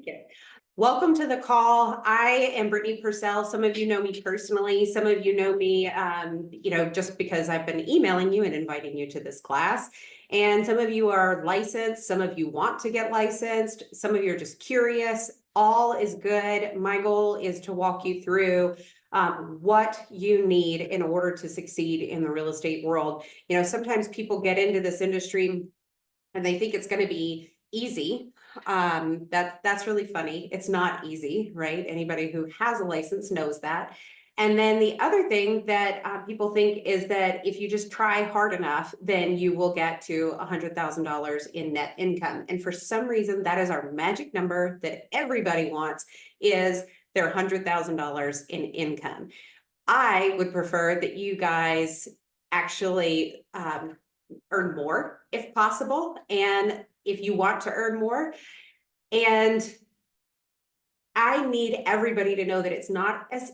Thank you. Welcome to the call. I am Brittany Purcell. Some of you know me personally. Some of you know me, just because I've been emailing you and inviting you to this class. And some of you are licensed. Some of you want to get licensed. Some of you are just curious. All is good. My goal is to walk you through what you need in order to succeed in the real estate world. You know, sometimes people get into this industry and they think it's going to be easy. That's really funny. It's not easy, right? Anybody who has a license knows that. And then the other thing that people think is that if you just try hard enough, then you will get to $100,000 in net income. And for some reason, that is our magic number that everybody wants, is their $100,000 in income. I would prefer that you guys actually earn more if possible, and if you want to earn more. And I need everybody to know that it's not as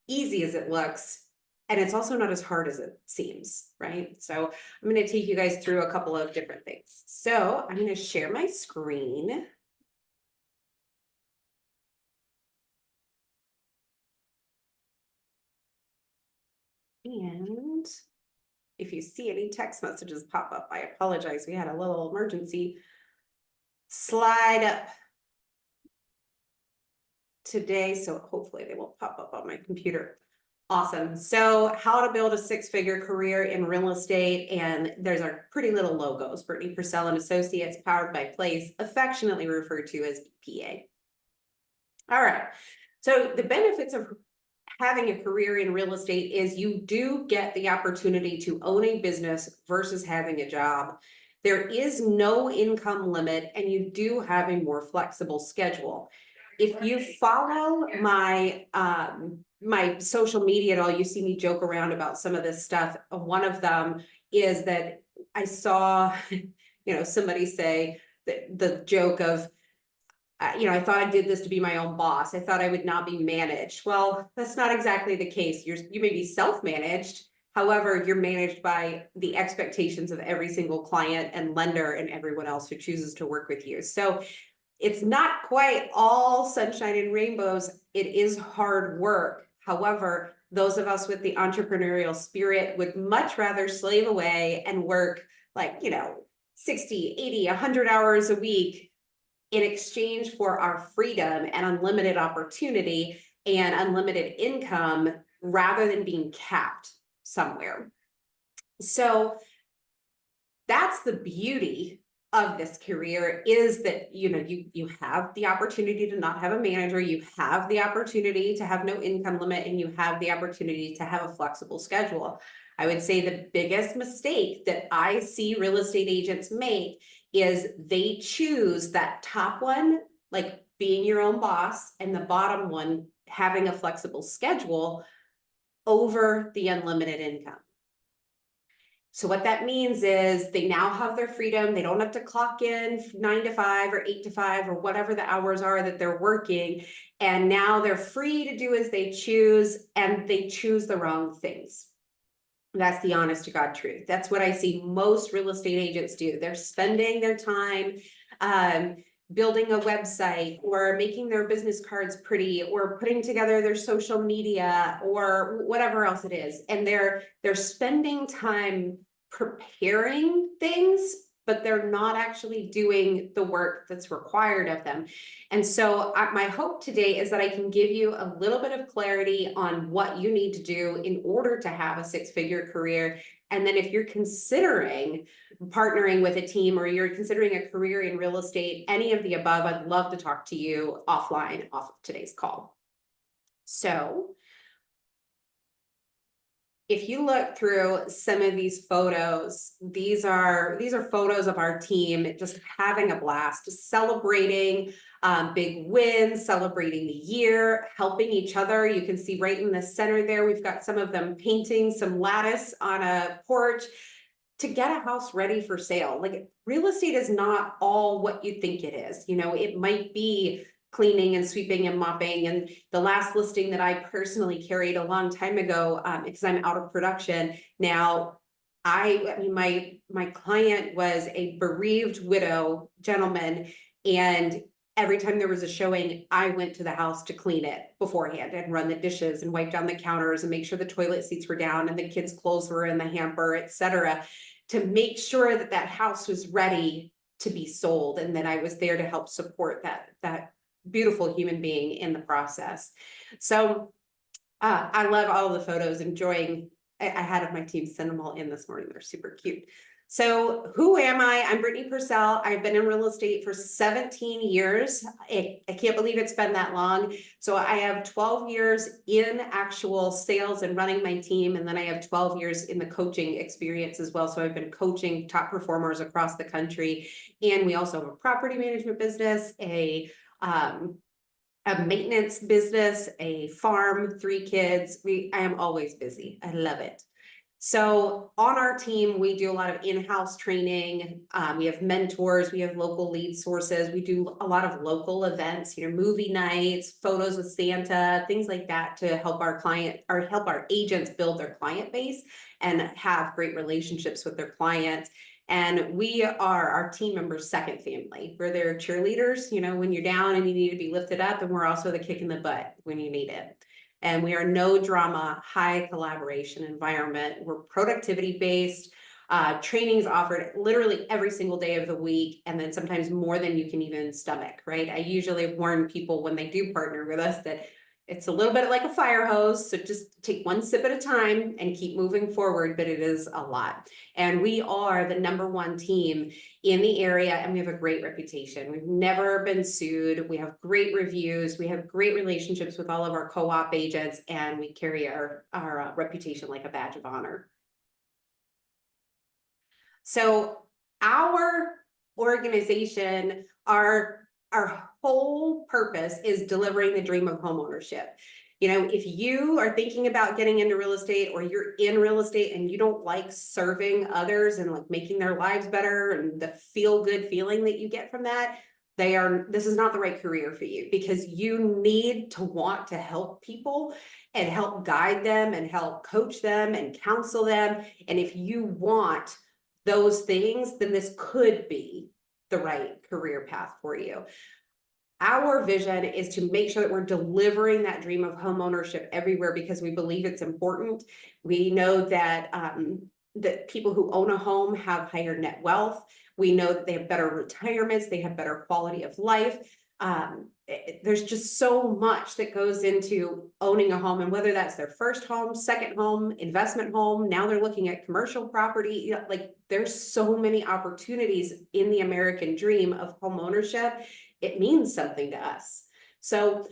easy as it looks, and it's also not as hard as it seems, right? So I'm going to take you guys through a couple of different things. So I'm going to share my screen. And if you see any text messages pop up, I apologize. We had a little emergency. Slide up today, so hopefully they won't pop up on my computer. Awesome. So how to build a six-figure career in real estate, and there's our pretty little logos, Brittany Purcell and Associates, powered by Place, affectionately referred to as BPA. All right, so the benefits of having a career in real estate is you do get the opportunity to own a business versus having a job. There is no income limit, and you do have a more flexible schedule. If you follow my my social media at all, you see me joke around about some of this stuff. One of them is that I saw, somebody say that the joke of, I thought I did this to be my own boss. I thought I would not be managed. Well, that's not exactly the case. You may be self-managed. However, you're managed by the expectations of every single client and lender and everyone else who chooses to work with you. So it's not quite all sunshine and rainbows. It is hard work. However, those of us with the entrepreneurial spirit would much rather slave away and work 60, 80, 100 hours a week in exchange for our freedom and unlimited opportunity and unlimited income rather than being capped somewhere. So that's the beauty of this career, is that you have the opportunity to not have a manager, you have the opportunity to have no income limit, and you have the opportunity to have a flexible schedule. I would say the biggest mistake that I see real estate agents make is they choose that top one, like being your own boss, and the bottom one, having a flexible schedule, over the unlimited income. So what that means is they now have their freedom. They don't have to clock in 9 to 5 or 8 to 5 or whatever the hours are that they're working. And now they're free to do as they choose, and they choose the wrong things. That's the honest to God truth. That's what I see most real estate agents do. They're spending their time building a website, or making their business cards pretty, or putting together their social media, or whatever else it is. And they're spending time preparing things, but they're not actually doing the work that's required of them. And so my hope today is that I can give you a little bit of clarity on what you need to do in order to have a six-figure career. And then if you're considering partnering with a team, or you're considering a career in real estate, any of the above, I'd love to talk to you offline off of today's call. So if you look through some of these photos, these are photos of our team just having a blast, celebrating big wins, celebrating the year, helping each other. You can see right in the center there, we've got some of them painting some lattice on a porch to get a house ready for sale. Like, real estate is not all what you think it is. It might be cleaning and sweeping and mopping. And the last listing that I personally carried a long time ago, because I'm out of production now, my client was a bereaved widow gentleman, and every time there was a showing, I went to the house to clean it beforehand and run the dishes and wipe down the counters and make sure the toilet seats were down and the kids' clothes were in the hamper, etc., to make sure that that house was ready to be sold, and that I was there to help support that beautiful human being in the process. So I love all the photos, enjoying. I had of my team send them all in this morning. They're super cute. So who am I? I'm Brittany Purcell. I've been in real estate for 17 years. I can't believe it's been that long. So I have 12 years in actual sales and running my team. And then I have 12 years in the coaching experience as well. So I've been coaching top performers across the country. And we also have a property management business, a maintenance business, a farm, 3 kids. I am always busy. I love it. So on our team, we do a lot of in-house training. We have mentors, we have local lead sources. We do a lot of local events, movie nights, photos with Santa, things like that, to help our help our agents build their client base and have great relationships with their clients. And we are our team members' second family. We're their cheerleaders, when you're down and you need to be lifted up, and we're also the kick in the butt when you need it. And we are no drama, high collaboration environment. We're productivity based. Trainings offered literally every single day of the week, and then sometimes more than you can even stomach, right? I usually warn people when they do partner with us that it's a little bit like a fire hose. So just take one sip at a time and keep moving forward, but it is a lot. And we are the #1 team in the area, and we have a great reputation. We've never been sued. We have great reviews. We have great relationships with all of our co-op agents, and we carry our reputation like a badge of honor. So our organization, our whole purpose is delivering the dream of homeownership. If you are thinking about getting into real estate, or you're in real estate and you don't like serving others and like making their lives better and the feel-good feeling that you get from that, this is not the right career for you, because you need to want to help people and help guide them and help coach them and counsel them. And if you want those things, then this could be the right career path for you. Our vision is to make sure that we're delivering that dream of homeownership everywhere, because we believe it's important. We know that that people who own a home have higher net wealth. We know that they have better retirements, they have better quality of life. There's just so much that goes into owning a home, and whether that's their first home, second home, investment home, now they're looking at commercial property. Like, there's so many opportunities in the American dream of home ownership. It means something to us. So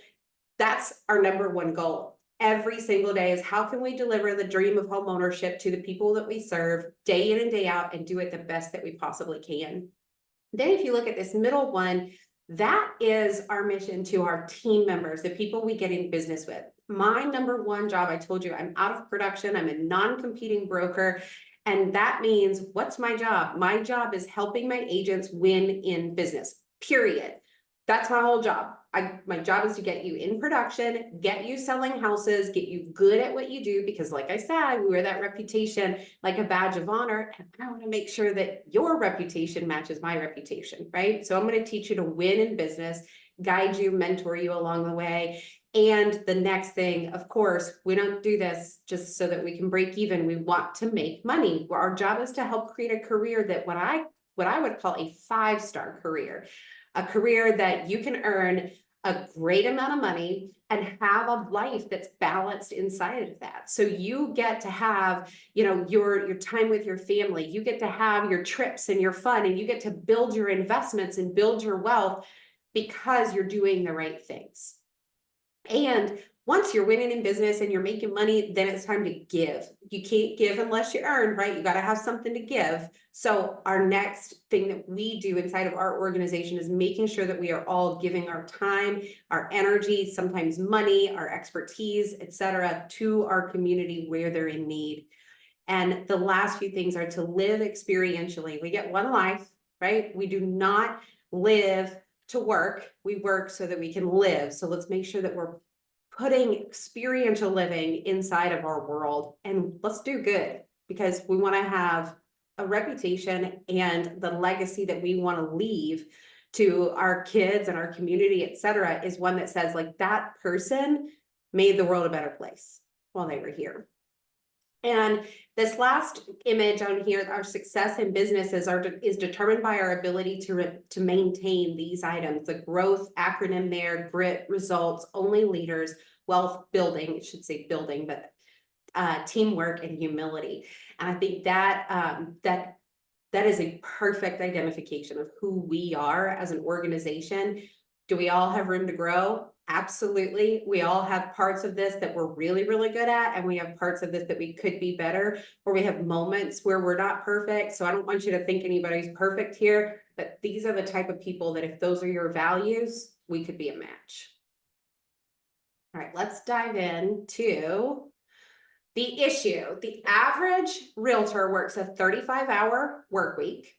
that's our #1 goal every single day, is how can we deliver the dream of home ownership to the people that we serve day in and day out, and do it the best that we possibly can. Then if you look at this middle one, that is our mission to our team members, the people we get in business with. My #1 job, I told you, I'm out of production. I'm a non-competing broker. And that means, what's my job? My job is helping my agents win in business, period. That's my whole job. My job is to get you in production, get you selling houses, get you good at what you do, because like I said, we wear that reputation like a badge of honor. And I want to make sure that your reputation matches my reputation, right? So I'm going to teach you to win in business, guide you, mentor you along the way. And the next thing, of course, we don't do this just so that we can break even. We want to make money. Our job is to help create a career that what I would call a 5-star career. A career that you can earn a great amount of money and have a life that's balanced inside of that. So you get to have, your time with your family. You get to have your trips and your fun, and you get to build your investments and build your wealth, because you're doing the right things. And once you're winning in business and you're making money, then it's time to give. You can't give unless you earn, right? You got to have something to give. So our next thing that we do inside of our organization is making sure that we are all giving our time, our energy, sometimes money, our expertise, etc., to our community where they're in need. And the last few things are to live experientially. We get one life, right? We do not live to work. We work so that we can live. So let's make sure that we're putting experiential living inside of our world, and let's do good, because we want to have a reputation and the legacy that we want to leave to our kids and our community, et cetera, is one that says like that person made the world a better place while they were here. And this last image on here, our success in businesses is determined by our ability to maintain these items. The growth acronym there, grit, results, only leaders, wealth building, it should say building, but teamwork and humility. And I think that that is a perfect identification of who we are as an organization. Do we all have room to grow? Absolutely. We all have parts of this that we're really, really good at, and we have parts of this that we could be better, or we have moments where we're not perfect. So I don't want you to think anybody's perfect here, but these are the type of people that if those are your values, we could be a match. All right, let's dive into the issue. The average realtor works a 35-hour work week.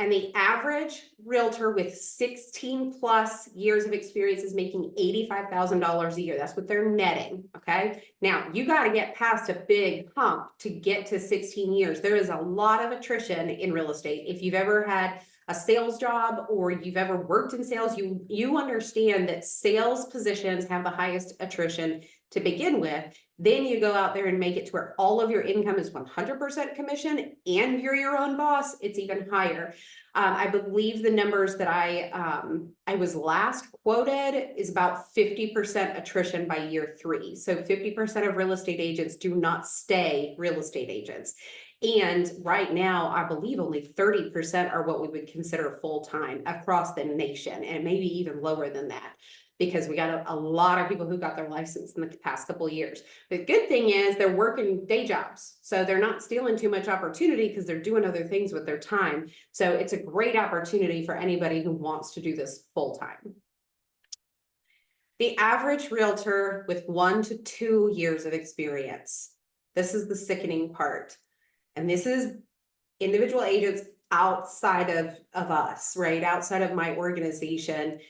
And the average realtor with 16 plus years of experience is making $85,000 a year. That's what they're netting, okay? Now, you got to get past a big hump to get to 16 years. There is a lot of attrition in real estate. If you've ever had a sales job or you've ever worked in sales, you understand that sales positions have the highest attrition to begin with. Then you go out there and make it to where all of your income is 100% commission and you're your own boss, it's even higher. I believe the numbers that I was last quoted is about 50% attrition by year 3. So 50% of real estate agents do not stay real estate agents. And right now, I believe only 30% are what we would consider full-time across the nation, and maybe even lower than that, because we got a lot of people who got their license in the past couple of years. The good thing is they're working day jobs, so they're not stealing too much opportunity because they're doing other things with their time. So it's a great opportunity for anybody who wants to do this full-time. The average realtor with 1 to 2 years of experience. This is the sickening part. And this is individual agents outside of us, right? Outside of my organization.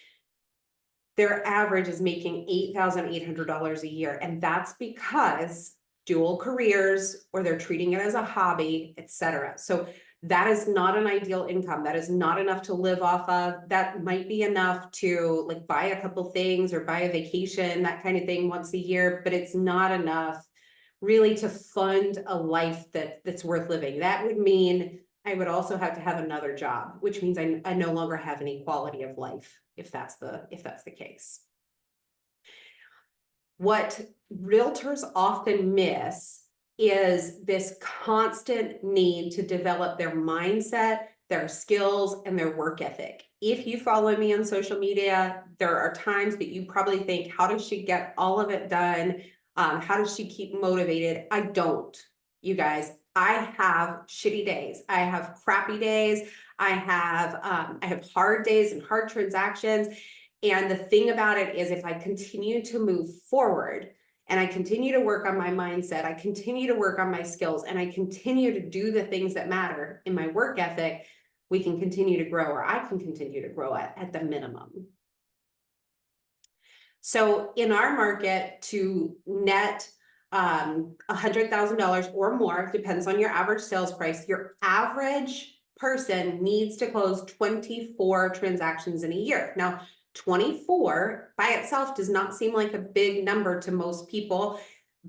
Their average is making $8,800 a year. And that's because dual careers, or they're treating it as a hobby, et cetera. So that is not an ideal income. That is not enough to live off of. That might be enough to like buy a couple things or buy a vacation, that kind of thing once a year, but it's not enough really to fund a life that's worth living. That would mean I would also have to have another job, which means I no longer have any quality of life if that's the case. What realtors often miss is this constant need to develop their mindset, their skills, and their work ethic. If you follow me on social media, there are times that you probably think, how does she get all of it done? How does she keep motivated? I don't, you guys. I have shitty days. I have crappy days. I have hard days and hard transactions. And the thing about it is, if I continue to move forward and I continue to work on my mindset, I continue to work on my skills, and I continue to do the things that matter in my work ethic, we can continue to grow, or I can continue to grow at the minimum. So in our market, to net $100,000 or more, depends on your average sales price, your average person needs to close 24 transactions in a year. Now, 24 by itself does not seem like a big number to most people,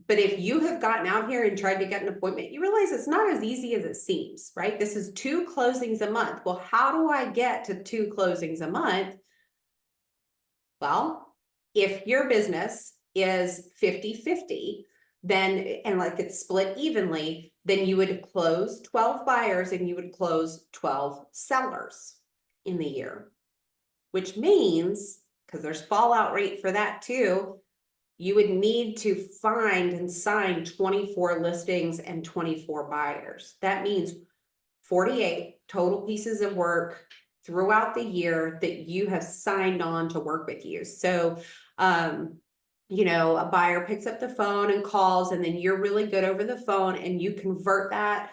but if you have gotten out here and tried to get an appointment, you realize it's not as easy as it seems, right? This is 2 closings a month. Well, how do I get to 2 closings a month? Well, if your business is 50-50, then, and like it's split evenly, then you would close 12 buyers and you would close 12 sellers in the year, which means, because there's fallout rate for that too, you would need to find and sign 24 listings and 24 buyers. That means 48 total pieces of work throughout the year that you have signed on to work with you. So, you know, a buyer picks up the phone and calls, and then you're really good over the phone and you convert that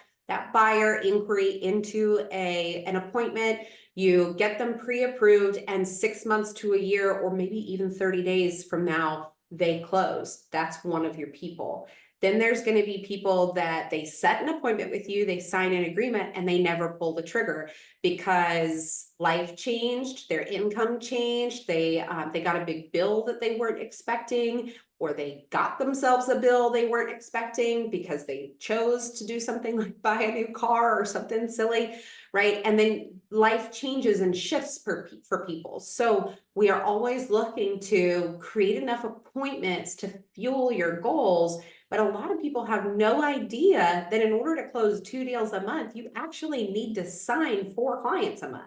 buyer inquiry into an appointment. You get them pre-approved, and 6 months to a year, or maybe even 30 days from now, they close. That's one of your people. Then there's going to be people that they set an appointment with you, they sign an agreement, and they never pull the trigger because life changed, their income changed, they got a big bill that they weren't expecting, or they got themselves a bill they weren't expecting because they chose to do something like buy a new car or something silly, right? And then life changes and shifts for people. So we are always looking to create enough appointments to fuel your goals. But a lot of people have no idea that in order to close 2 deals a month, you actually need to sign 4 clients a month.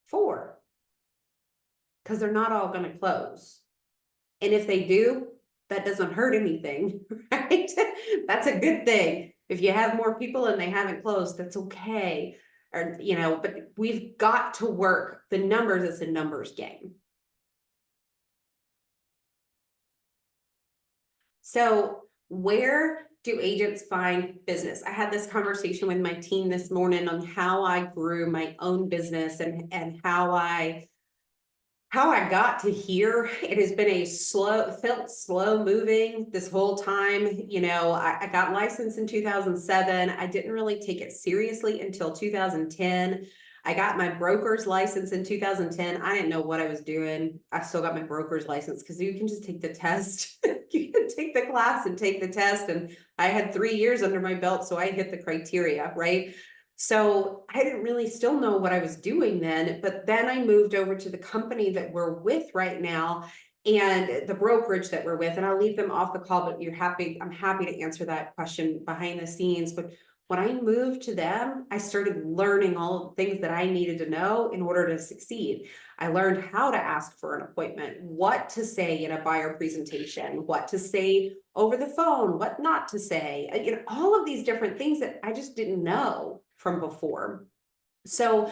4. Because they're not all going to close. And if they do, that doesn't hurt anything, right? That's a good thing. If you have more people and they haven't closed, that's okay. Or, but we've got to work the numbers. It's a numbers game. So where do agents find business? I had this conversation with my team this morning on how I grew my own business and how I got to here. It has been felt slow moving this whole time. I got licensed in 2007. I didn't really take it seriously until 2010. I got my broker's license in 2010. I didn't know what I was doing. I still got my broker's license because you can just take the test. You can take the class and take the test. And I had 3 years under my belt, so I hit the criteria, right? So I didn't really still know what I was doing then, but then I moved over to the company that we're with right now and the brokerage that we're with, and I'll leave them off the call, but I'm happy to answer that question behind the scenes. But when I moved to them, I started learning all the things that I needed to know in order to succeed. I learned how to ask for an appointment, what to say in a buyer presentation, what to say over the phone, what not to say, all of these different things that I just didn't know from before. So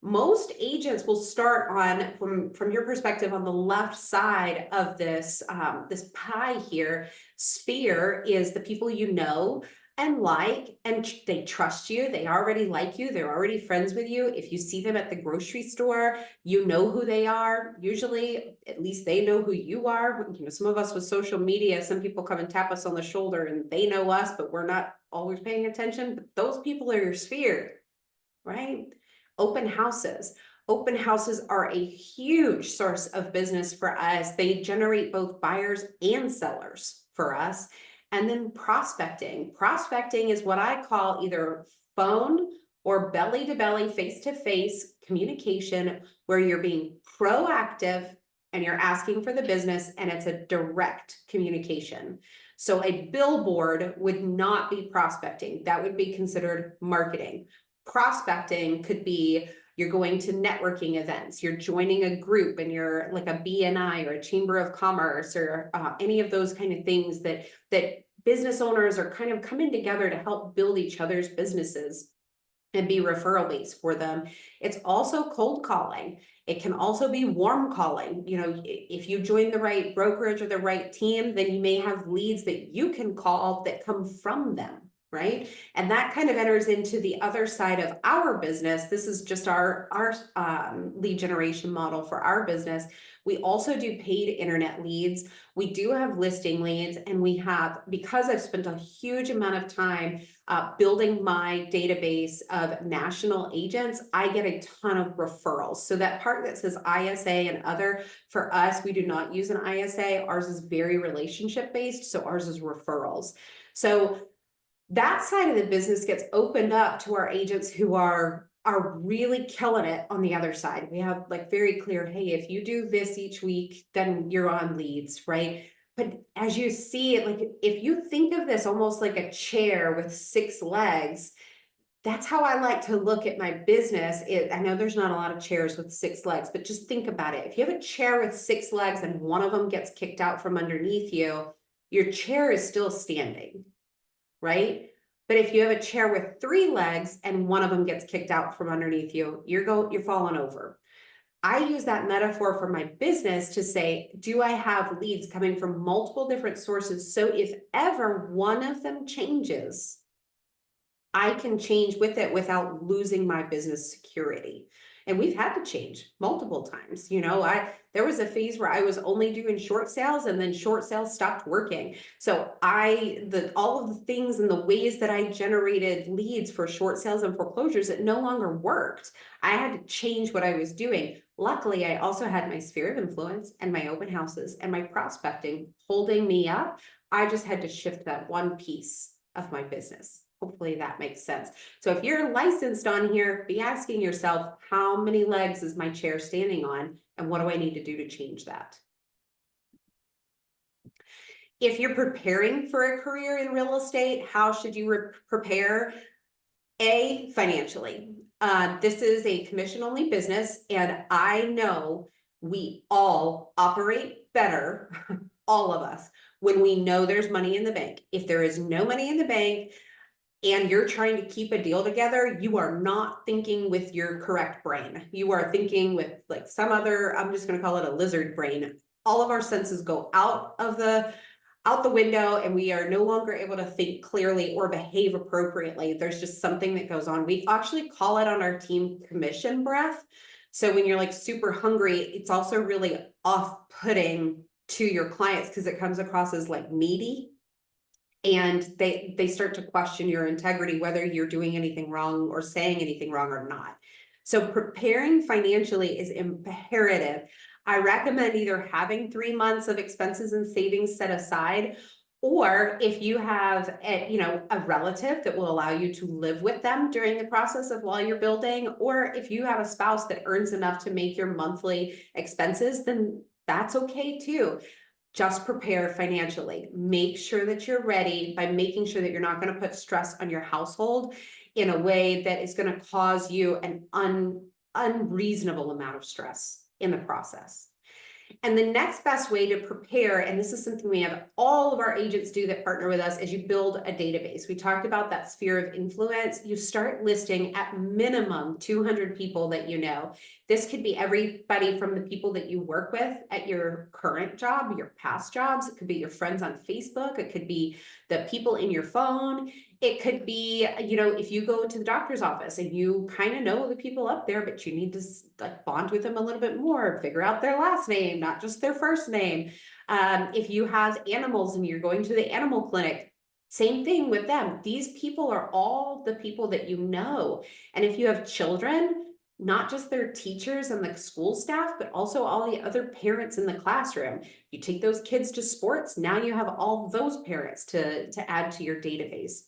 most agents will start from your perspective on the left side of this this pie here. Sphere is the people you know and like, and they trust you. They already like you. They're already friends with you. If you see them at the grocery store, you know who they are. Usually, at least they know who you are. Some of us with social media, some people come and tap us on the shoulder and they know us, but we're not always paying attention. But those people are your sphere, right? Open houses. Open houses are a huge source of business for us. They generate both buyers and sellers for us. And then prospecting. Prospecting is what I call either phone or belly to belly, face to face communication, where you're being proactive and you're asking for the business and it's a direct communication. So a billboard would not be prospecting. That would be considered marketing. Prospecting could be you're going to networking events, you're joining a group and you're like a BNI or a chamber of commerce or any of those kind of things that business owners are kind of coming together to help build each other's businesses and be referral based for them. It's also cold calling. It can also be warm calling. If you join the right brokerage or the right team, then you may have leads that you can call that come from them. Right. And that kind of enters into the other side of our business. This is just our lead generation model for our business. We also do paid internet leads. We do have listing leads, and we have, because I've spent a huge amount of time building my database of national agents, I get a ton of referrals. So that part that says ISA and other, for us, we do not use an ISA. Ours is very relationship based. So ours is referrals. So that side of the business gets opened up to our agents who are really killing it on the other side. We have like very clear, hey, if you do this each week, then you're on leads, right? But as you see it, like if you think of this almost like a chair with 6 legs, that's how I like to look at my business. I know there's not a lot of chairs with 6 legs, but just think about it. If you have a chair with 6 legs and one of them gets kicked out from underneath you, your chair is still standing. Right? But if you have a chair with 3 legs and one of them gets kicked out from underneath you, you're falling over. I use that metaphor for my business to say, do I have leads coming from multiple different sources? So if ever one of them changes, I can change with it without losing my business security. And we've had to change multiple times. There was a phase where I was only doing short sales, and then short sales stopped working. So all of the things and the ways that I generated leads for short sales and foreclosures, it no longer worked. I had to change what I was doing. Luckily, I also had my sphere of influence and my open houses and my prospecting holding me up. I just had to shift that one piece of my business. Hopefully that makes sense. So if you're licensed on here, be asking yourself, how many legs is my chair standing on? And what do I need to do to change that? If you're preparing for a career in real estate, how should you prepare? Financially. This is a commission-only business, and I know we all operate better, all of us, when we know there's money in the bank. If there is no money in the bank and you're trying to keep a deal together, you are not thinking with your correct brain. You are thinking with like some other, I'm just going to call it a lizard brain. All of our senses go out the window, and we are no longer able to think clearly or behave appropriately. There's just something that goes on. We actually call it on our team commission breath. So when you're like super hungry, it's also really off-putting to your clients because it comes across as like needy. And they start to question your integrity, whether you're doing anything wrong or saying anything wrong or not. So preparing financially is imperative. I recommend either having 3 months of expenses and savings set aside, or if you have a relative that will allow you to live with them during the process of while you're building, or if you have a spouse that earns enough to make your monthly expenses, then that's okay too. Just prepare financially. Make sure that you're ready by making sure that you're not going to put stress on your household in a way that is going to cause you an unreasonable amount of stress in the process. And the next best way to prepare, and this is something we have all of our agents do that partner with us, is you build a database. We talked about that sphere of influence. You start listing at minimum 200 people that you know. This could be everybody from the people that you work with at your current job, your past jobs. It could be your friends on Facebook. It could be the people in your phone. It could be, if you go to the doctor's office and you kind of know the people up there, but you need to like bond with them a little bit more, figure out their last name, not just their first name. If you have animals and you're going to the animal clinic, same thing with them. These people are all the people that you know. And if you have children, not just their teachers and the school staff, but also all the other parents in the classroom. You take those kids to sports, now you have all those parents to add to your database.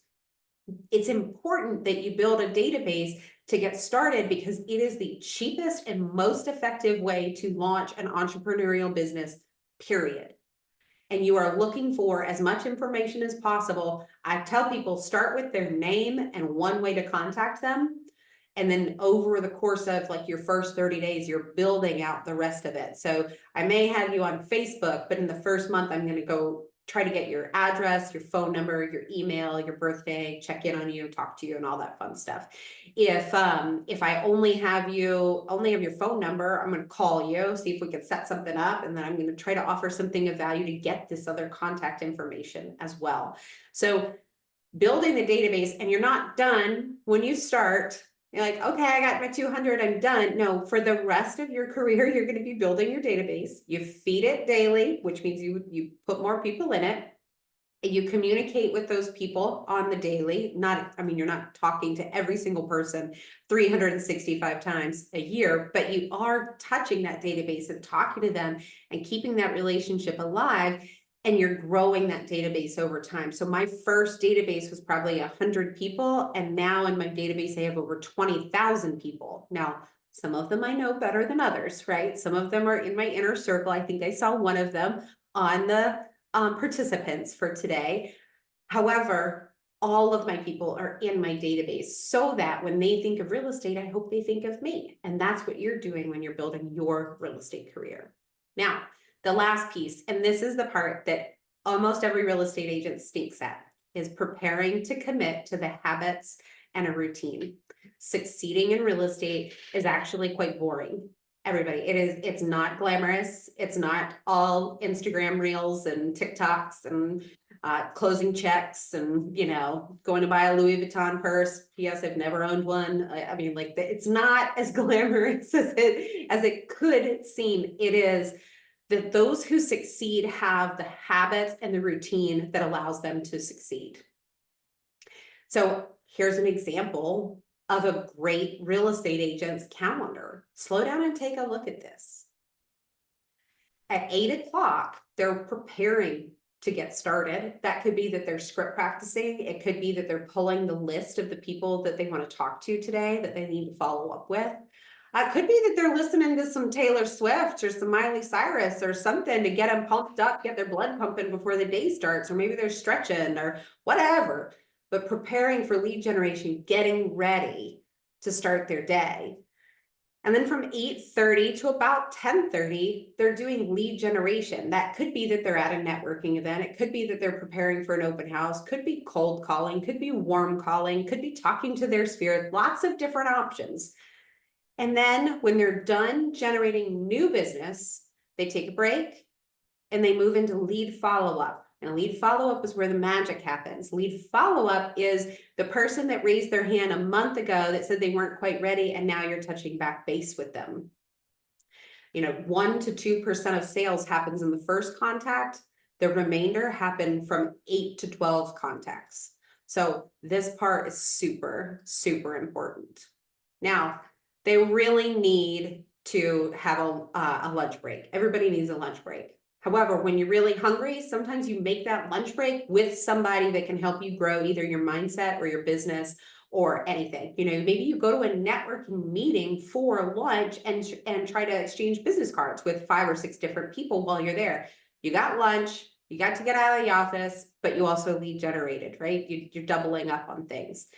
It's important that you build a database to get started because it is the cheapest and most effective way to launch an entrepreneurial business, period. And you are looking for as much information as possible. I tell people start with their name and one way to contact them. And then over the course of like your first 30 days, you're building out the rest of it. So I may have you on Facebook, but in the first month, I'm going to go try to get your address, your phone number, your email, your birthday, check in on you, talk to you, and all that fun stuff. If I only have your phone number, I'm going to call you, see if we can set something up, and then I'm going to try to offer something of value to get this other contact information as well. So building the database, and you're not done when you start. You're like, okay, I got my 200, I'm done. No, for the rest of your career, you're going to be building your database. You feed it daily, which means you put more people in it. And you communicate with those people on the daily. You're not talking to every single person 365 times a year, but you are touching that database and talking to them and keeping that relationship alive. And you're growing that database over time. So my first database was probably 100 people. And now in my database, I have over 20,000 people. Now, some of them I know better than others, right? Some of them are in my inner circle. I think I saw one of them on the participants for today. However, all of my people are in my database so that when they think of real estate, I hope they think of me. And that's what you're doing when you're building your real estate career. Now, the last piece, and this is the part that almost every real estate agent stinks at, is preparing to commit to the habits and a routine. Succeeding in real estate is actually quite boring. Everybody, it's not glamorous. It's not all Instagram reels and TikToks and closing checks and, you know, going to buy a Louis Vuitton purse. P.S. I've never owned one. I mean, like, it's not as glamorous as it could seem. It is that those who succeed have the habits and the routine that allows them to succeed. So here's an example of a great real estate agent's calendar. Slow down and take a look at this. At 8 o'clock, they're preparing to get started. That could be that they're script practicing. It could be that they're pulling the list of the people that they want to talk to today that they need to follow up with. It could be that they're listening to some Taylor Swift or some Miley Cyrus or something to get them pumped up, get their blood pumping before the day starts, or maybe they're stretching or whatever, but preparing for lead generation, getting ready to start their day. And then from 8:30 to about 10:30, they're doing lead generation. That could be that they're at a networking event. It could be that they're preparing for an open house, could be cold calling, could be warm calling, could be talking to their sphere, lots of different options. And then when they're done generating new business, they take a break and they move into lead follow-up. And lead follow-up is where the magic happens. Lead follow-up is the person that raised their hand a month ago that said they weren't quite ready, and now you're touching back base with them. You know, 1 to 2% of sales happens in the first contact. The remainder happen from 8 to 12 contacts. So this part is super, super important. Now, they really need to have a lunch break. Everybody needs a lunch break. However, when you're really hungry, sometimes you make that lunch break with somebody that can help you grow either your mindset or your business or anything. You know, maybe you go to a networking meeting for lunch and try to exchange business cards with 5 or 6 different people while you're there. You got lunch, you got to get out of the office, but you also lead generated, right? You're doubling up on things.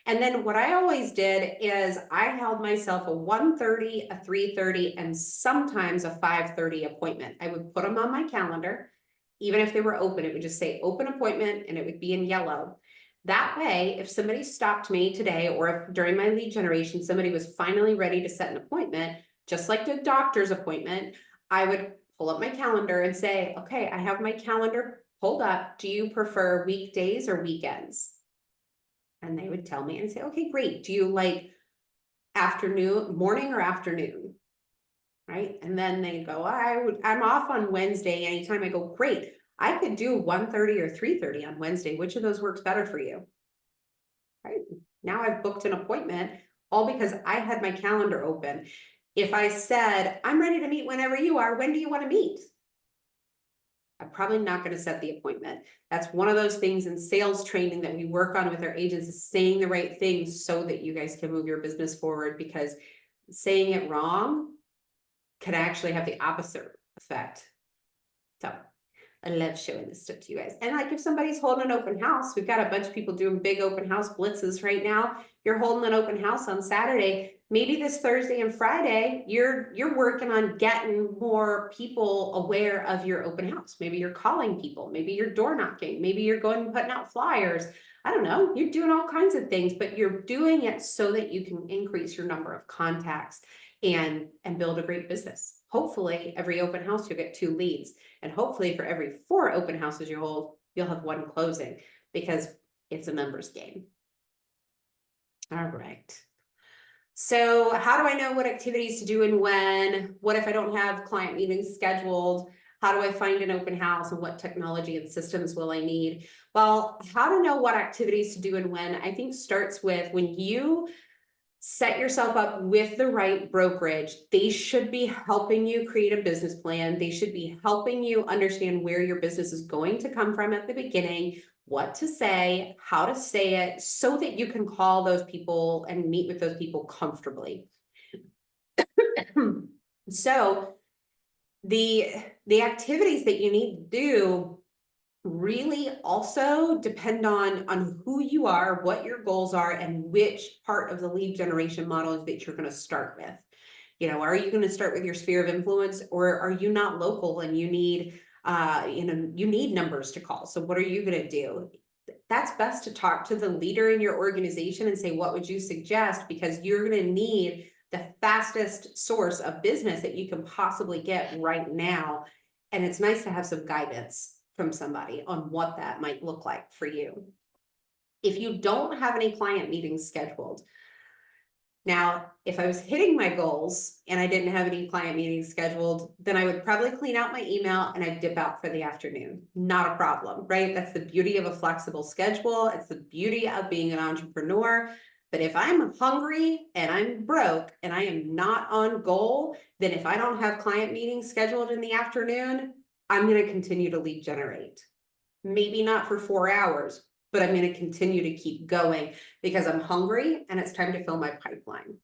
And then what I always did is I held myself a 1:30, a 3:30, and sometimes a 5:30 appointment. I would put them on my calendar. Even if they were open, it would just say open appointment and it would be in yellow. That way, if somebody stopped me today, or if during my lead generation, somebody was finally ready to set an appointment, just like the doctor's appointment, I would pull up my calendar and say, okay, I have my calendar pulled up. Do you prefer weekdays or weekends? And they would tell me and say, okay, great. Do you like afternoon, morning or afternoon? Right. And then they go, I'm off on Wednesday anytime. I go, great. I could do 1:30 or 3:30 on Wednesday. Which of those works better for you? Right. Now I've booked an appointment all because I had my calendar open. If I said, I'm ready to meet whenever you are, when do you want to meet? I'm probably not going to set the appointment. That's one of those things in sales training that we work on with our agents, is saying the right things so that you guys can move your business forward, because saying it wrong can actually have the opposite effect. So I love showing this stuff to you guys. And like if somebody's holding an open house, we've got a bunch of people doing big open house blitzes right now. You're holding an open house on Saturday. Maybe this Thursday and Friday, you're working on getting more people aware of your open house. Maybe you're calling people, maybe you're door knocking, maybe you're going and putting out flyers. I don't know, you're doing all kinds of things, but you're doing it so that you can increase your number of contacts and build a great business. Hopefully every open house you'll get 2 leads, and hopefully for every 4 open houses you hold, you'll have 1 closing, because it's a numbers game. All right. So how do I know what activities to do and when? What if I don't have client meetings scheduled? How do I find an open house, and what technology and systems will I need? Well, how to know what activities to do and when, I think starts with when you set yourself up with the right brokerage. They should be helping you create a business plan. They should be helping you understand where your business is going to come from at the beginning, what to say, how to say it, so that you can call those people and meet with those people comfortably. So the activities that you need to do really also depend on who you are, what your goals are, and which part of the lead generation model that you're going to start with. You know, are you going to start with your sphere of influence, or are you not local and you need you need numbers to call? So what are you going to do? That's best to talk to the leader in your organization and say, what would you suggest? Because you're going to need the fastest source of business that you can possibly get right now. And it's nice to have some guidance from somebody on what that might look like for you. If you don't have any client meetings scheduled, now, if I was hitting my goals and I didn't have any client meetings scheduled, then I would probably clean out my email and I'd dip out for the afternoon. Not a problem, right? That's the beauty of a flexible schedule. It's the beauty of being an entrepreneur. But if I'm hungry and I'm broke and I am not on goal, then if I don't have client meetings scheduled in the afternoon, I'm going to continue to lead generate. Maybe not for 4 hours, but I'm going to continue to keep going because I'm hungry and it's time to fill my pipeline.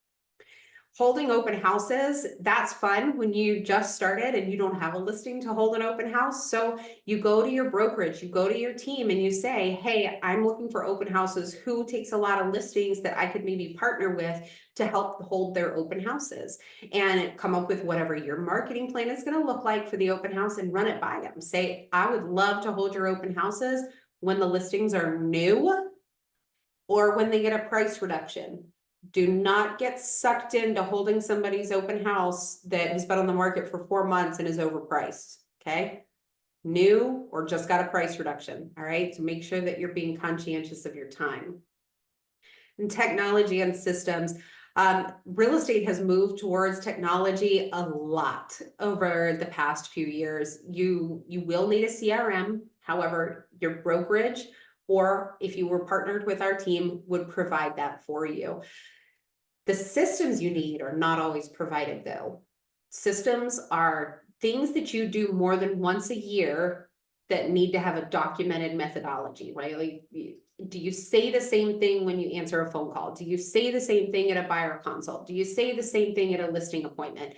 Holding open houses, that's fun when you just started and you don't have a listing to hold an open house. So you go to your brokerage, you go to your team and you say, hey, I'm looking for open houses. Who takes a lot of listings that I could maybe partner with to help hold their open houses? And come up with whatever your marketing plan is going to look like for the open house and run it by them. Say, I would love to hold your open houses when the listings are new or when they get a price reduction. Do not get sucked into holding somebody's open house that has been on the market for 4 months and is overpriced, okay? New or just got a price reduction, all right? So make sure that you're being conscientious of your time. And technology and systems. Real estate has moved towards technology a lot over the past few years. You will need a CRM. However, your brokerage, or if you were partnered with our team, would provide that for you. The systems you need are not always provided though. Systems are things that you do more than once a year that need to have a documented methodology, right? Like, do you say the same thing when you answer a phone call? Do you say the same thing at a buyer consult? Do you say the same thing at a listing appointment?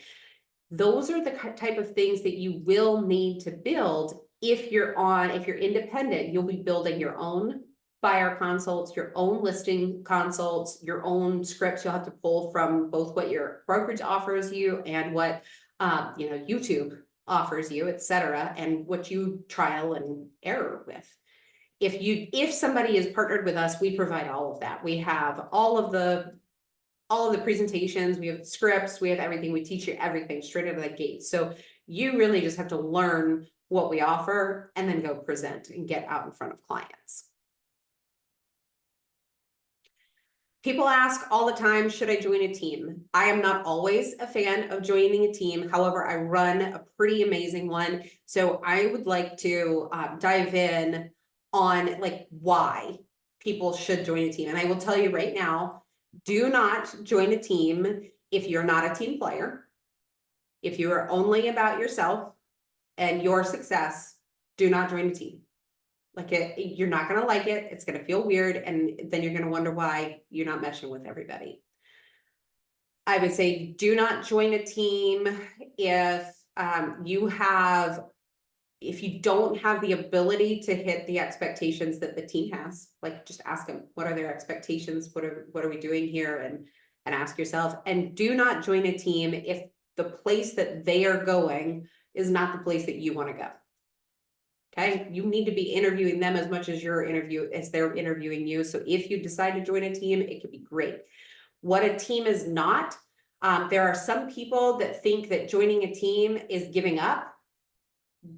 Those are the type of things that you will need to build. If you're independent, you'll be building your own buyer consults, your own listing consults, your own scripts. You'll have to pull from both what your brokerage offers you and what YouTube offers you, etc., and what you trial and error with. If somebody is partnered with us, we provide all of that. We have all of the presentations, we have scripts, we have everything. We teach you everything straight out of the gate. So you really just have to learn what we offer and then go present and get out in front of clients. People ask all the time, should I join a team? I am not always a fan of joining a team. However, I run a pretty amazing one. So I would like to dive in on like why people should join a team. And I will tell you right now, do not join a team if you're not a team player. If you are only about yourself and your success, do not join a team. Like you're not going to like it. It's going to feel weird. And then you're going to wonder why you're not meshing with everybody. I would say do not join a team if if you don't have the ability to hit the expectations that the team has. Like just ask them, what are their expectations? What are we doing here? And ask yourself. And do not join a team if the place that they are going is not the place that you want to go. Okay, you need to be interviewing them as much as they're interviewing you. So if you decide to join a team, it could be great. What a team is not, there are some people that think that joining a team is giving up.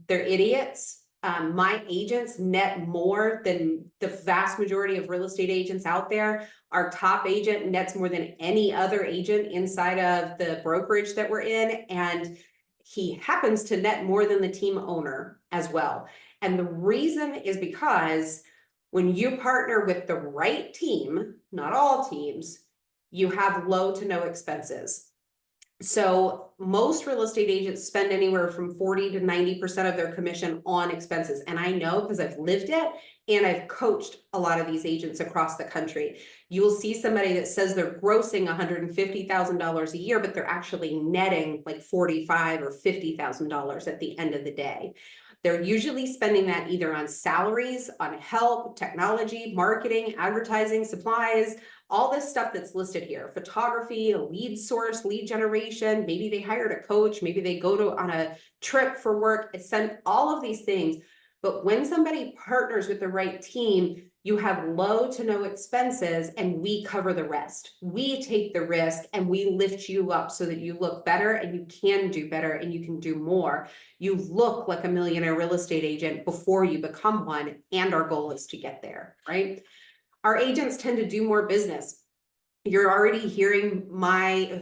They're idiots. My agents net more than the vast majority of real estate agents out there. Our top agent nets more than any other agent inside of the brokerage that we're in. And he happens to net more than the team owner as well. And the reason is because when you partner with the right team, not all teams, you have low to no expenses. So most real estate agents spend anywhere from 40 to 90% of their commission on expenses. And I know because I've lived it and I've coached a lot of these agents across the country. You will see somebody that says they're grossing $150,000 a year, but they're actually netting like $45,000 or $50,000 at the end of the day. They're usually spending that either on salaries, on help, technology, marketing, advertising, supplies, all this stuff that's listed here, photography, a lead source, lead generation, maybe they hired a coach, maybe they go on a trip for work, it's all of these things. But when somebody partners with the right team, you have low to no expenses and we cover the rest. We take the risk and we lift you up so that you look better and you can do better and you can do more. You look like a millionaire real estate agent before you become one, and our goal is to get there, right? Our agents tend to do more business. You're already hearing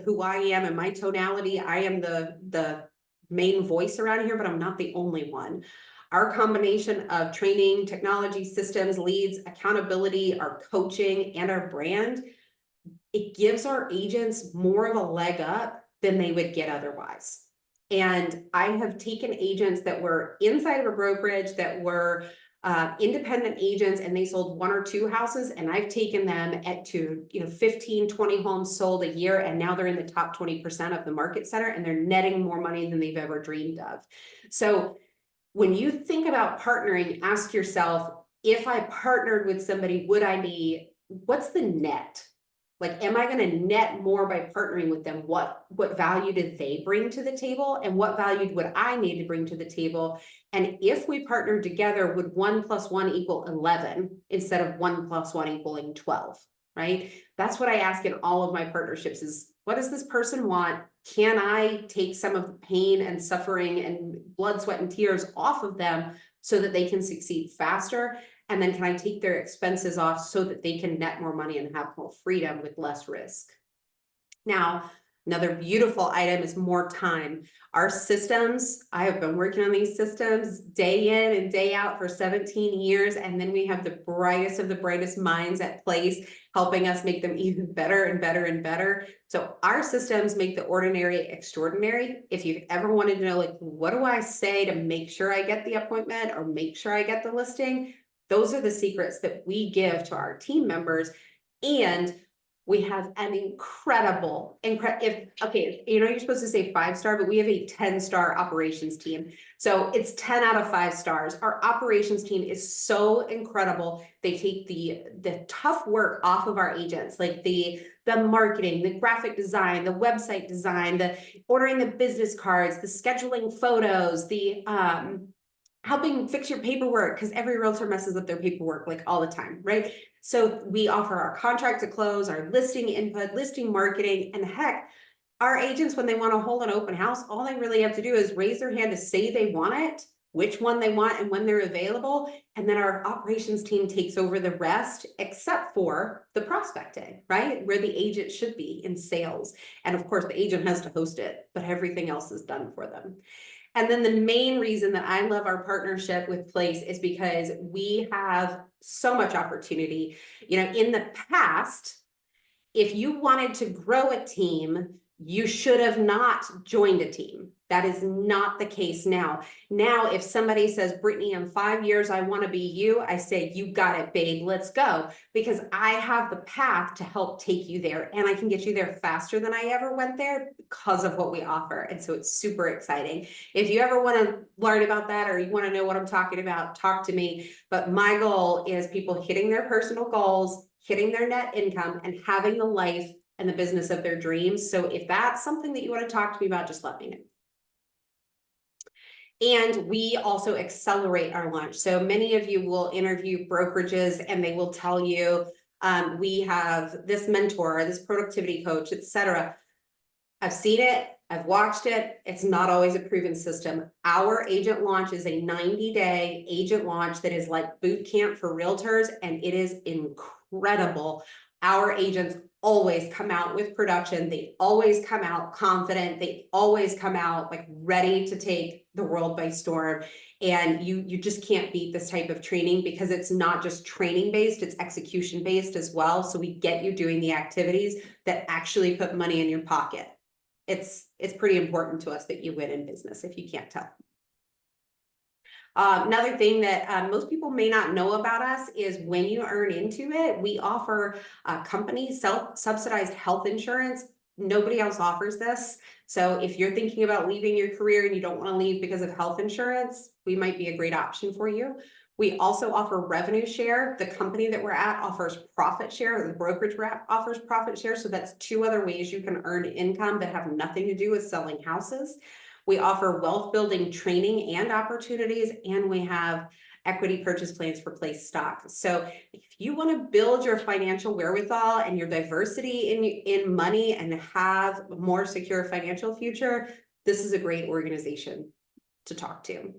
who I am and my tonality. I am the main voice around here, but I'm not the only one. Our combination of training, technology, systems, leads, accountability, our coaching, and our brand, it gives our agents more of a leg up than they would get otherwise. And I have taken agents that were inside of a brokerage that were independent agents, and they sold 1 or 2 houses, and I've taken them to 15, 20 homes sold a year, and now they're in the top 20% of the market center, and they're netting more money than they've ever dreamed of. So when you think about partnering, ask yourself, if I partnered with somebody, what's the net? Like, am I going to net more by partnering with them? What value did they bring to the table? And what value would I need to bring to the table? And if we partnered together, would 1 + 1 = 11 instead of 1 + 1 = 12, right? That's what I ask in all of my partnerships is, what does this person want? Can I take some of the pain and suffering and blood, sweat, and tears off of them so that they can succeed faster? And then can I take their expenses off so that they can net more money and have more freedom with less risk? Now, another beautiful item is more time. Our systems, I have been working on these systems day in and day out for 17 years. And then we have the brightest of the brightest minds at place, helping us make them even better and better and better. So our systems make the ordinary extraordinary. If you've ever wanted to know, like, what do I say to make sure I get the appointment or make sure I get the listing? Those are the secrets that we give to our team members. And we have an incredible, you're supposed to say 5-star, but we have a 10-star operations team. So it's 10 out of 5 stars. Our operations team is so incredible. They take the tough work off of our agents, like the marketing, the graphic design, the website design, the ordering the business cards, the scheduling photos, the helping fix your paperwork, because every realtor messes up their paperwork like all the time, right? So we offer our contract to close, our listing input, listing marketing, and heck, our agents, when they want to hold an open house, all they really have to do is raise their hand to say they want it, which one they want, and when they're available. And then our operations team takes over the rest, except for the prospecting, right? Where the agent should be in sales. And of course, the agent has to host it, but everything else is done for them. And then the main reason that I love our partnership with Place is because we have so much opportunity. In the past, if you wanted to grow a team, you should have not joined a team. That is not the case now. Now, if somebody says, Brittany, in 5 years, I want to be you, I say, you got it, babe, let's go. Because I have the path to help take you there. And I can get you there faster than I ever went there because of what we offer. And so it's super exciting. If you ever want to learn about that, or you want to know what I'm talking about, talk to me. But my goal is people hitting their personal goals, hitting their net income, and having the life and the business of their dreams. So if that's something that you want to talk to me about, just let me know. And we also accelerate our launch. So many of you will interview brokerages and they will tell you, we have this mentor, this productivity coach, etc. I've seen it, I've watched it. It's not always a proven system. Our agent launch is a 90-day agent launch that is like boot camp for realtors, and it is incredible. Our agents always come out with production. They always come out confident. They always come out like ready to take the world by storm. And you just can't beat this type of training, because it's not just training based, it's execution based as well. So we get you doing the activities that actually put money in your pocket. It's pretty important to us that you win in business, if you can't tell. Another thing that most people may not know about us is when you earn into it, we offer company self-subsidized health insurance. Nobody else offers this. So if you're thinking about leaving your career and you don't want to leave because of health insurance, we might be a great option for you. We also offer revenue share. The company that we're at offers profit share, or the brokerage we're at offers profit share. So that's 2 other ways you can earn income that have nothing to do with selling houses. We offer wealth building training and opportunities, and we have equity purchase plans for place stock. So if you want to build your financial wherewithal and your diversity in money and have a more secure financial future, this is a great organization to talk to.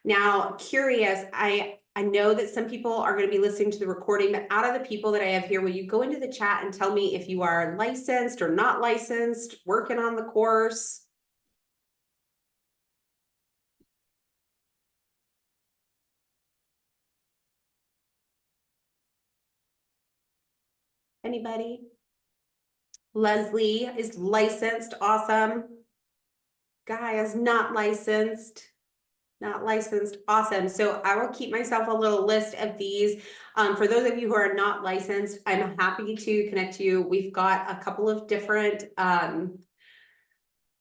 Now, curious, I know that some people are going to be listening to the recording, but out of the people that I have here, will you go into the chat and tell me if you are licensed or not licensed, working on the course? Anybody? Leslie is licensed. Awesome. Guy is not licensed. Not licensed. Awesome. So I will keep myself a little list of these. For those of you who are not licensed, I'm happy to connect you. We've got a couple of different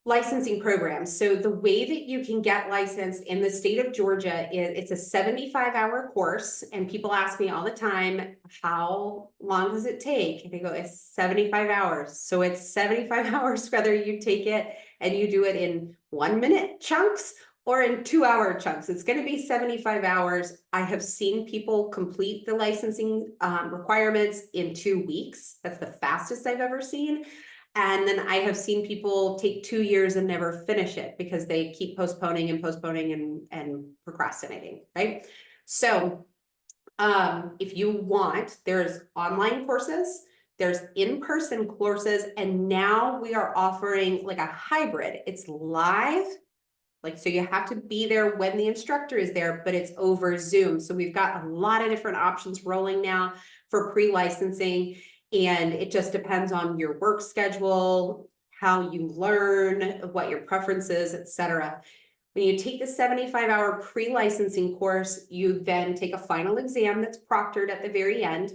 licensing programs. So the way that you can get licensed in the state of Georgia is it's a 75-hour course. And people ask me all the time, how long does it take? And I go, it's 75 hours. So it's 75 hours, whether you take it and you do it in 1-minute chunks or in 2-hour chunks. It's going to be 75 hours. I have seen people complete the licensing requirements in 2 weeks. That's the fastest I've ever seen. And then I have seen people take 2 years and never finish it because they keep postponing and postponing and procrastinating, right? So if you want, there's online courses, there's in-person courses, and now we are offering like a hybrid. It's live, like, so you have to be there when the instructor is there, but it's over Zoom. So we've got a lot of different options rolling now for pre-licensing. And it just depends on your work schedule, how you learn, what your preferences, etc. When you take the 75-hour pre-licensing course, you then take a final exam that's proctored at the very end.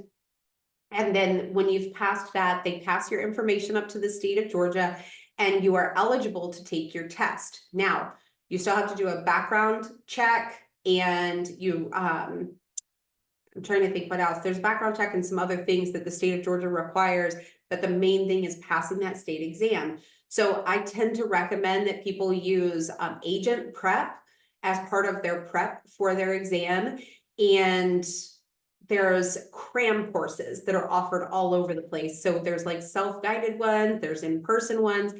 And then when you've passed that, they pass your information up to the state of Georgia and you are eligible to take your test. Now, you still have to do a background check and you, I'm trying to think what else. There's background check and some other things that the state of Georgia requires, but the main thing is passing that state exam. So I tend to recommend that people use agent prep as part of their prep for their exam. And there's cram courses that are offered all over the place. So there's like self-guided ones, there's in-person ones.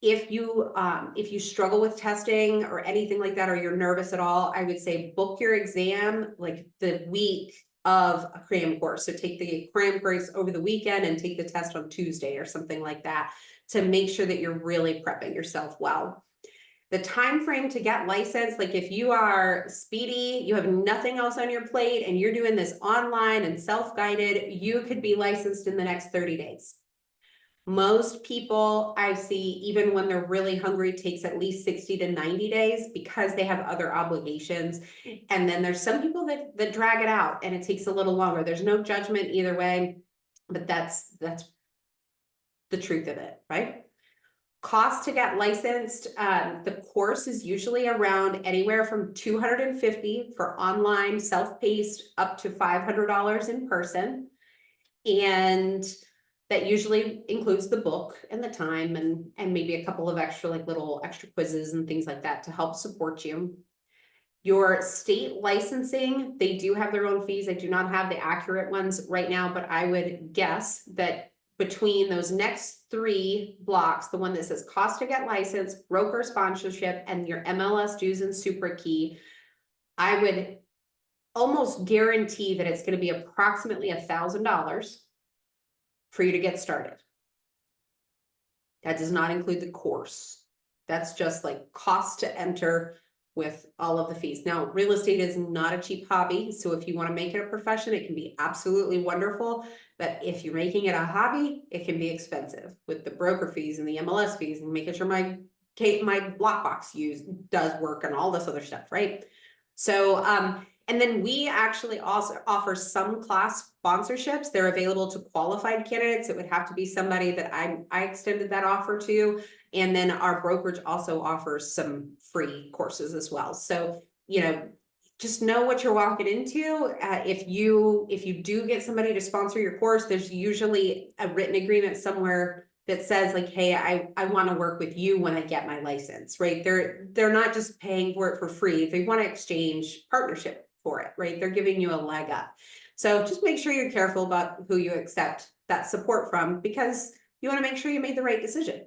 If you struggle with testing or anything like that, or you're nervous at all, I would say book your exam like the week of a cram course. So take the cram course over the weekend and take the test on Tuesday or something like that to make sure that you're really prepping yourself well. The time frame to get licensed, like if you are speedy, you have nothing else on your plate and you're doing this online and self-guided, you could be licensed in the next 30 days. Most people I see, even when they're really hungry, takes at least 60 to 90 days because they have other obligations. And then there's some people that drag it out and it takes a little longer. There's no judgment either way, but that's the truth of it, right? Cost to get licensed, the course is usually around anywhere from $250 for online self-paced up to $500 in person. And that usually includes the book and the time and maybe a couple of extra like little extra quizzes and things like that to help support you. Your state licensing, they do have their own fees. I do not have the accurate ones right now, but I would guess that between those next 3 blocks, the one that says cost to get licensed, broker sponsorship, and your MLS dues and super key, I would almost guarantee that it's going to be approximately $1,000 for you to get started. That does not include the course. That's just like cost to enter with all of the fees. Now, real estate is not a cheap hobby. So if you want to make it a profession, it can be absolutely wonderful. But if you're making it a hobby, it can be expensive with the broker fees and the MLS fees and making sure my lockbox does work and all this other stuff, right? So, and then we actually also offer some class sponsorships. They're available to qualified candidates. It would have to be somebody that I extended that offer to. And then our brokerage also offers some free courses as well. So, you know, just know what you're walking into. If you do get somebody to sponsor your course, there's usually a written agreement somewhere that says like, hey, I want to work with you when I get my license, right? They're not just paying for it for free. They want to exchange partnership for it, right? They're giving you a leg up. So just make sure you're careful about who you accept that support from, because you want to make sure you made the right decision.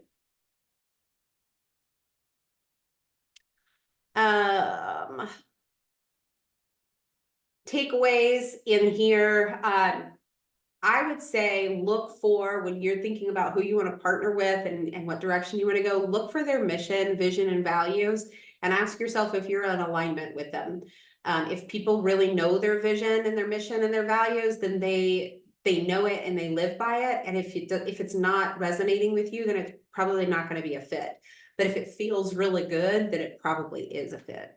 Takeaways in here. I would say look for, when you're thinking about who you want to partner with and what direction you want to go, look for their mission, vision, and values, and ask yourself if you're in alignment with them. If people really know their vision and their mission and their values, then they know it and they live by it. And if it's not resonating with you, then it's probably not going to be a fit. But if it feels really good, then it probably is a fit.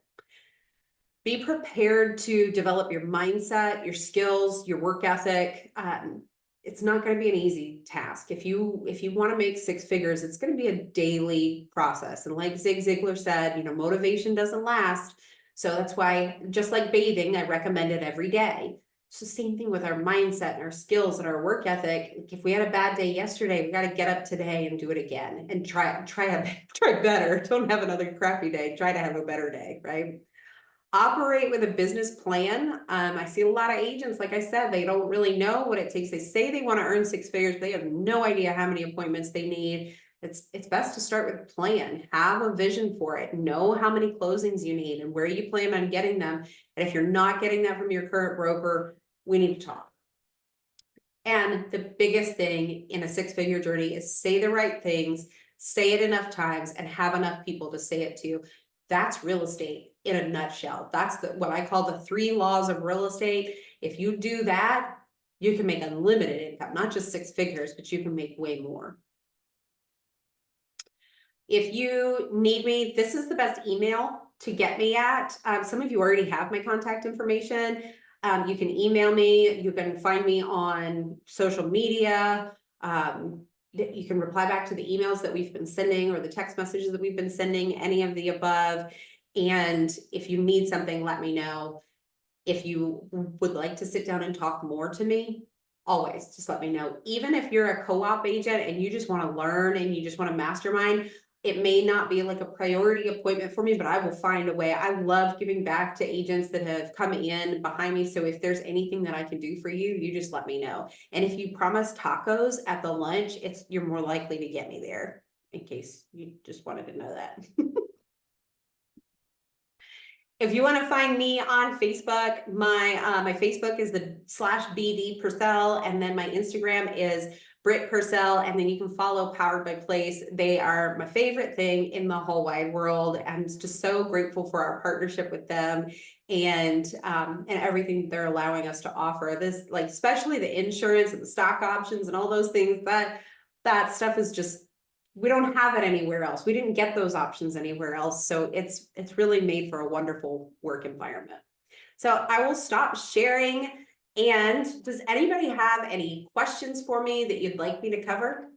Be prepared to develop your mindset, your skills, your work ethic. It's not going to be an easy task. If you want to make six figures, it's going to be a daily process. And like Zig Ziglar said, motivation doesn't last. So that's why, just like bathing, I recommend it every day. It's the same thing with our mindset and our skills and our work ethic. If we had a bad day yesterday, we got to get up today and do it again and try better. Don't have another crappy day. Try to have a better day, right? Operate with a business plan. I see a lot of agents, like I said, they don't really know what it takes. They say they want to earn six figures, but they have no idea how many appointments they need. It's best to start with a plan. Have a vision for it. Know how many closings you need and where you plan on getting them. And if you're not getting that from your current broker, we need to talk. And the biggest thing in a six-figure journey is say the right things, say it enough times, and have enough people to say it to. That's real estate in a nutshell. That's what I call the 3 laws of real estate. If you do that, you can make unlimited income, not just six figures, but you can make way more. If you need me, this is the best email to get me at. Some of you already have my contact information. You can email me. You can find me on social media. You can reply back to the emails that we've been sending or the text messages that we've been sending, any of the above. And if you need something, let me know. If you would like to sit down and talk more to me, always just let me know. Even if you're a co-op agent and you just want to learn and you just want to mastermind, it may not be like a priority appointment for me, but I will find a way. I love giving back to agents that have come in behind me. So if there's anything that I can do for you, you just let me know. And if you promise tacos at the lunch, you're more likely to get me there, in case you just wanted to know that. If you want to find me on Facebook, my Facebook is the /BD Purcell, and then my Instagram is Britt Purcell, and then you can follow Powered by Place. They are my favorite thing in the whole wide world. I'm just so grateful for our partnership with them and everything they're allowing us to offer. This, like, especially the insurance and the stock options and all those things, that stuff is just, we don't have it anywhere else. We didn't get those options anywhere else. So it's really made for a wonderful work environment. So I will stop sharing. And does anybody have any questions for me that you'd like me to cover?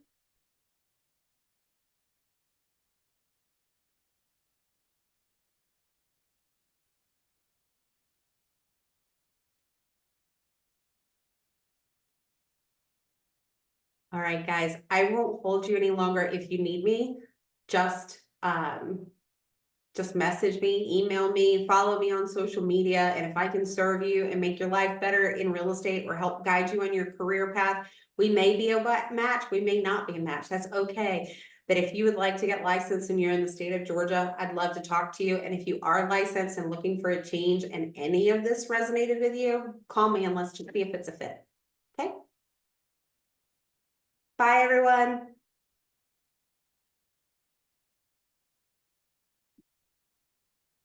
All right, guys, I won't hold you any longer. If you need me, just message me, email me, follow me on social media. And if I can serve you and make your life better in real estate or help guide you on your career path, we may be a match, we may not be a match. That's okay. But if you would like to get licensed and you're in the state of Georgia, I'd love to talk to you. And if you are licensed and looking for a change and any of this resonated with you, call me and let's just see if it's a fit. Okay? Bye, everyone.